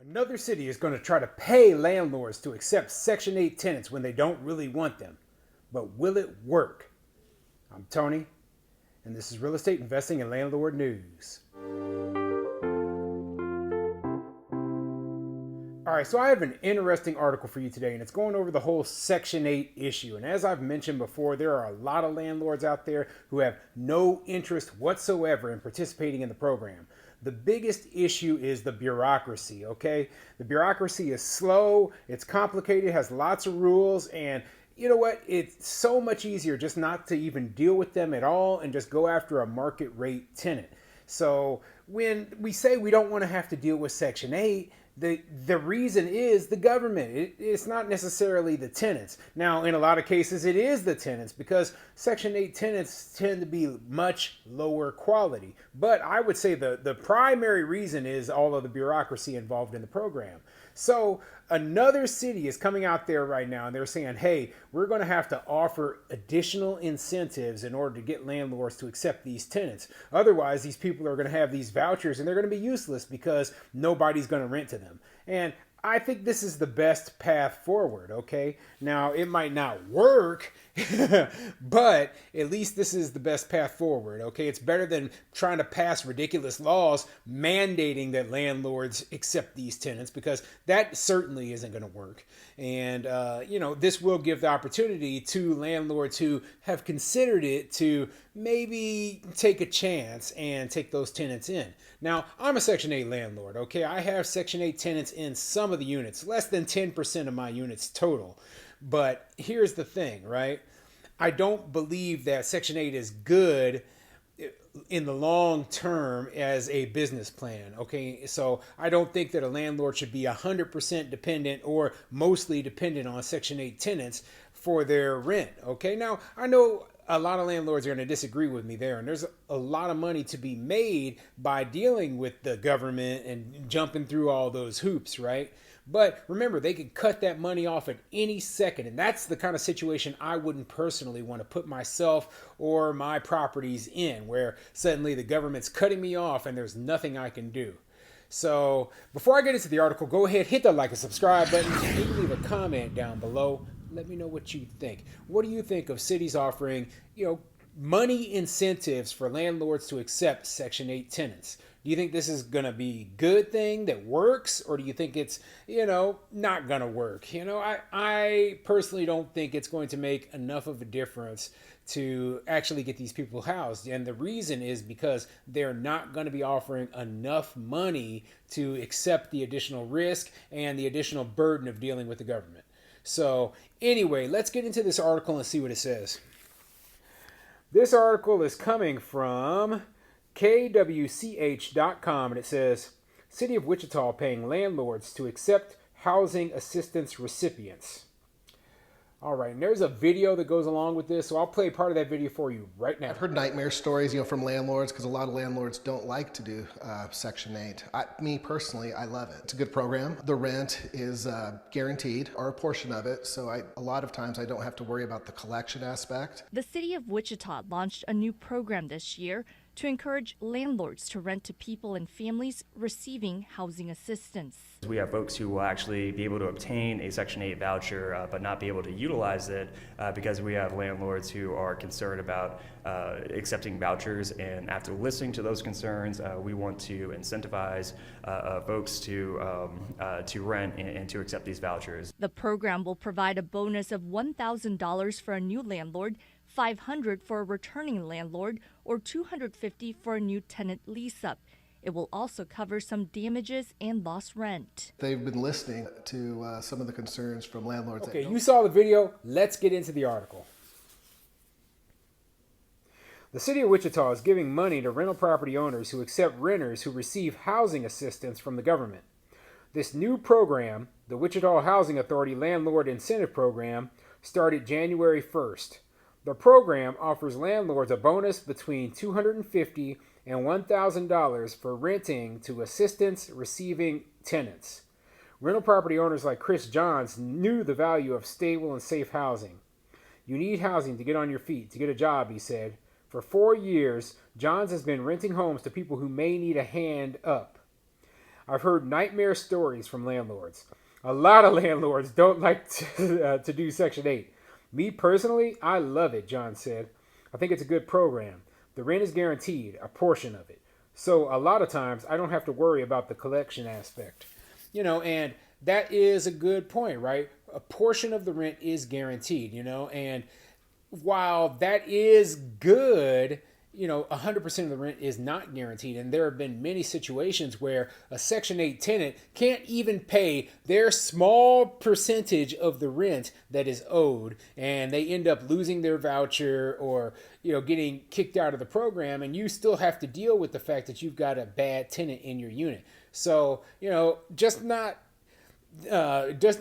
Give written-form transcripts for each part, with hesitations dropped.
Another city is going to try to pay landlords to accept Section 8 tenants when they don't really want them. But will it work? I'm Tony, and this is Real Estate Investing and Landlord News. Alright, so I have an interesting article for you today, and it's going over the whole Section 8 issue. And as I've mentioned before, there are a lot of landlords out there who have no interest whatsoever in participating in the program. The biggest issue is the bureaucracy, okay? The bureaucracy is slow, it's complicated, has lots of rules, and you know what? It's so much easier just not to even deal with them at all and just go after a market rate tenant. So when we say we don't want to have to deal with Section 8, the reason is the government. It's not necessarily the tenants. Now, in a lot of cases, it is the tenants because Section 8 tenants tend to be much lower quality. But I would say the primary reason is all of the bureaucracy involved in the program. So another city is coming out there right now and they're saying, hey, we're going to have to offer additional incentives in order to get landlords to accept these tenants. Otherwise, these people are going to have these vouchers and they're going to be useless because nobody's going to rent to them. And I think this is the best path forward, okay? Now, it might not work, but at least this is the best path forward, okay? It's better than trying to pass ridiculous laws mandating that landlords accept these tenants because that certainly isn't going to work. And, this will give the opportunity to landlords who have considered it to maybe take a chance and take those tenants in. Now, I'm a Section 8 landlord, okay? I have Section 8 tenants in some of the units, less than 10% of my units total. But here's the thing, right? I don't believe that Section 8 is good in the long term as a business plan, okay? So I don't think that a landlord should be 100% dependent or mostly dependent on Section 8 tenants for their rent, okay? Now, I know a lot of landlords are going to disagree with me there, and there's a lot of money to be made by dealing with the government and jumping through all those hoops, right? But remember, they could cut that money off at any second, and that's the kind of situation I wouldn't personally want to put myself or my properties in, where suddenly the government's cutting me off and there's nothing I can do. So before I get into the article, go ahead, hit the like and subscribe button, maybe leave a comment down below. Let me know what you think. What do you think of cities offering, money incentives for landlords to accept Section 8 tenants? Do you think this is going to be a good thing that works, or do you think it's, not going to work? I personally don't think it's going to make enough of a difference to actually get these people housed. And the reason is because they're not going to be offering enough money to accept the additional risk and the additional burden of dealing with the government. So anyway, let's get into this article and see what it says. This article is coming from kwch.com, and it says, City of Wichita paying landlords to accept housing assistance recipients. All right, and there's a video that goes along with this, so I'll play part of that video for you right now. I've heard nightmare stories, from landlords, because a lot of landlords don't like to do Section 8. Me personally, I love it. It's a good program. The rent is guaranteed, or a portion of it, so a lot of times I don't have to worry about the collection aspect. The City of Wichita launched a new program this year to encourage landlords to rent to people and families receiving housing assistance. We have folks who will actually be able to obtain a Section 8 voucher but not be able to utilize it because we have landlords who are concerned about accepting vouchers, and after listening to those concerns, we want to incentivize folks to rent and to accept these vouchers. The program will provide a bonus of $1,000 for a new landlord, $500 for a returning landlord, or $250 for a new tenant lease-up. It will also cover some damages and lost rent. They've been listening to some of the concerns from landlords. Okay, you saw the video. Let's get into the article. The City of Wichita is giving money to rental property owners who accept renters who receive housing assistance from the government. This new program, the Wichita Housing Authority Landlord Incentive Program, started January 1st. The program offers landlords a bonus between $250 and $1,000 for renting to assistance-receiving tenants. Rental property owners like Chris Johns knew the value of stable and safe housing. You need housing to get on your feet, to get a job, he said. For 4 years, Johns has been renting homes to people who may need a hand up. I've heard nightmare stories from landlords. A lot of landlords don't like to do Section 8. Me personally, I love it, John said. I think it's a good program. The rent is guaranteed, a portion of it. So a lot of times I don't have to worry about the collection aspect. And that is a good point, right? A portion of the rent is guaranteed, and while that is good, 100% of the rent is not guaranteed. And there have been many situations where a Section 8 tenant can't even pay their small percentage of the rent that is owed. And they end up losing their voucher or, getting kicked out of the program. And you still have to deal with the fact that you've got a bad tenant in your unit. So, just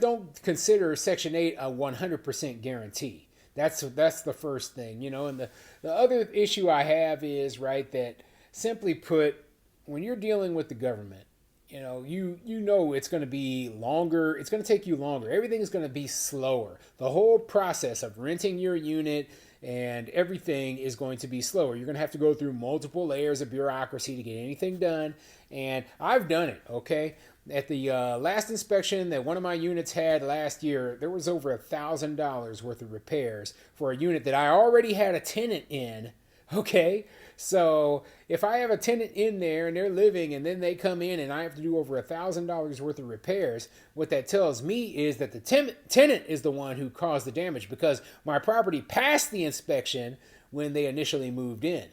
don't consider Section 8 a 100% guarantee. That's the first thing, and the other issue I have is, right, that simply put, when you're dealing with the government, it's going to be longer. It's going to take you longer. Everything is going to be slower. The whole process of renting your unit and everything is going to be slower. You're going to have to go through multiple layers of bureaucracy to get anything done. And I've done it, okay? At the last inspection that one of my units had last year, there was over $1,000 worth of repairs for a unit that I already had a tenant in. Okay, so if I have a tenant in there and they're living and then they come in and I have to do over $1,000 worth of repairs, what that tells me is that the tenant is the one who caused the damage because my property passed the inspection when they initially moved in.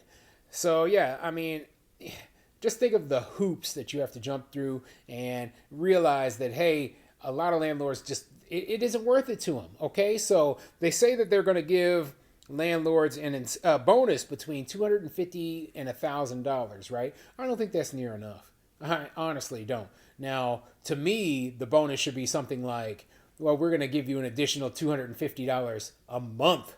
So yeah, I mean, just think of the hoops that you have to jump through and realize that, hey, a lot of landlords just, it isn't worth it to them, okay? So they say that they're going to give landlords a bonus between $250 and $1,000, right? I don't think that's near enough. I honestly don't. Now, to me, the bonus should be something like, well, we're going to give you an additional $250 a month,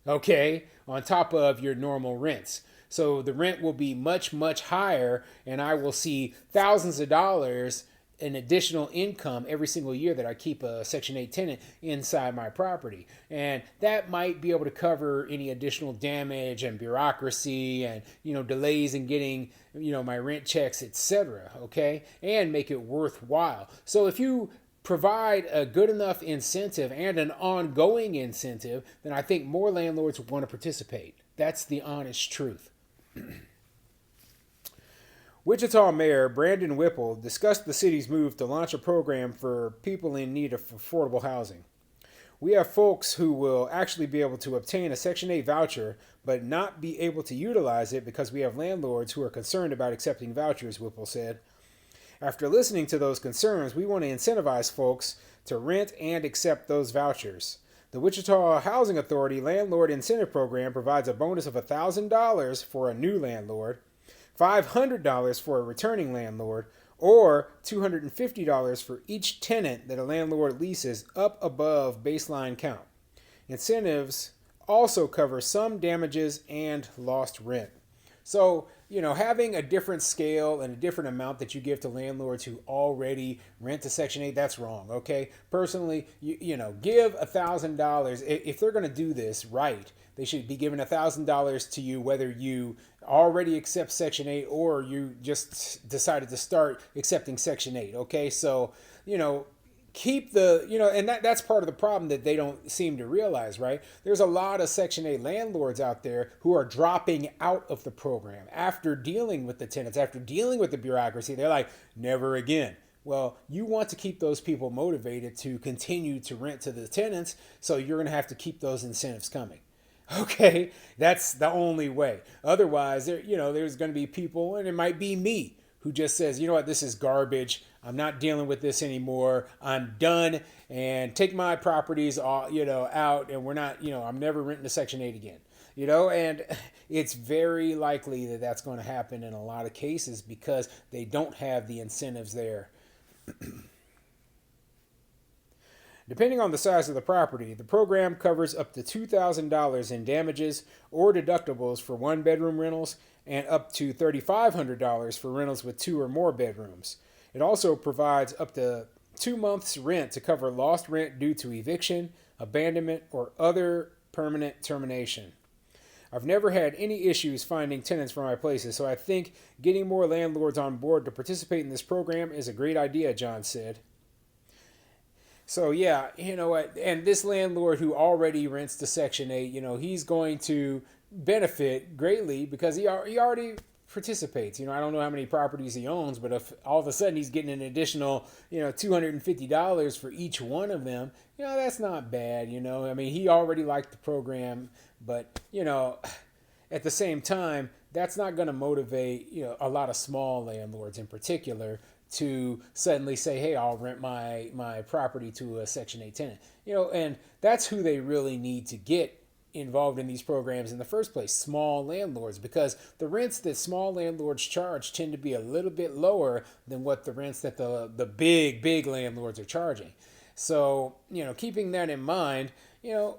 okay, on top of your normal rents. So the rent will be much, much higher, and I will see thousands of dollars in additional income every single year that I keep a Section 8 tenant inside my property. And that might be able to cover any additional damage and bureaucracy and, delays in getting, my rent checks, etc., okay? And make it worthwhile. So if you provide a good enough incentive and an ongoing incentive, then I think more landlords will want to participate. That's the honest truth. Wichita Mayor Brandon Whipple discussed the city's move to launch a program for people in need of affordable housing. We have folks who will actually be able to obtain a Section 8 voucher, but not be able to utilize it because we have landlords who are concerned about accepting vouchers, Whipple said. After listening to those concerns, we want to incentivize folks to rent and accept those vouchers. The Wichita Housing Authority Landlord Incentive Program provides a bonus of $1,000 for a new landlord, $500 for a returning landlord, or $250 for each tenant that a landlord leases up above baseline count. Incentives also cover some damages and lost rent. So, having a different scale and a different amount that you give to landlords who already rent to Section 8, that's wrong, okay? Personally, give $1,000. If they're going to do this right, they should be giving $1,000 to you whether you already accept Section 8 or you just decided to start accepting Section 8, okay? So, keep the, and that's part of the problem that they don't seem to realize, right? There's a lot of Section 8 landlords out there who are dropping out of the program after dealing with the tenants, after dealing with the bureaucracy. They're like, never again. Well, you want to keep those people motivated to continue to rent to the tenants, so you're going to have to keep those incentives coming. Okay, that's the only way. Otherwise, there's going to be people, and it might be me, who just says, you know what, this is garbage. I'm not dealing with this anymore. I'm done, and take my properties all, out, and we're not, I'm never renting a Section 8 again. And it's very likely that that's going to happen in a lot of cases because they don't have the incentives there. Depending on the size of the property, the program covers up to $2,000 in damages or deductibles for one-bedroom rentals and up to $3,500 for rentals with 2 or more bedrooms. It also provides up to 2 months' rent to cover lost rent due to eviction, abandonment, or other permanent termination. I've never had any issues finding tenants for my places, so I think getting more landlords on board to participate in this program is a great idea, John said. So yeah, you know what, and this landlord who already rents to Section 8, you know, he's going to benefit greatly because he already participates. You know, I don't know how many properties he owns, but if all of a sudden he's getting an additional, you know, $250 for each one of them, you know, that's not bad, you know. I mean, he already liked the program, but, you know, at the same time, that's not going to motivate, you know, a lot of small landlords in particular to suddenly say, hey, I'll rent my property to a Section 8 tenant. You know, and that's who they really need to get involved in these programs in the first place, small landlords, because the rents that small landlords charge tend to be a little bit lower than what the rents that the big landlords are charging. So, you know, keeping that in mind, you know,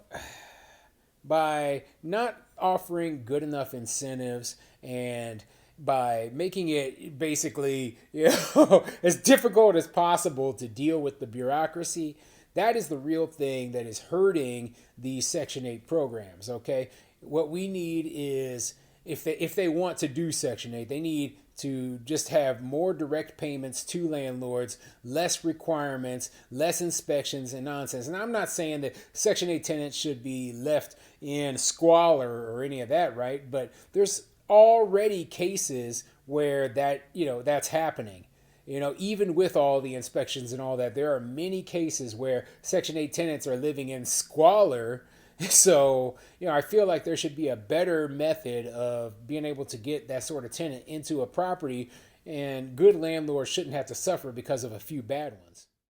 by not offering good enough incentives and by making it basically, you know, as difficult as possible to deal with the bureaucracy, that is the real thing that is hurting these Section 8 programs, okay? What we need is, if they want to do Section 8, they need to just have more direct payments to landlords, less requirements, less inspections and nonsense. And I'm not saying that Section 8 tenants should be left in squalor or any of that, right? But there's already cases where that, you know, that's happening. You know, even with all the inspections and all that, there are many cases where Section 8 tenants are living in squalor. So, you know, I feel like there should be a better method of being able to get that sort of tenant into a property, and good landlords shouldn't have to suffer because of a few bad ones.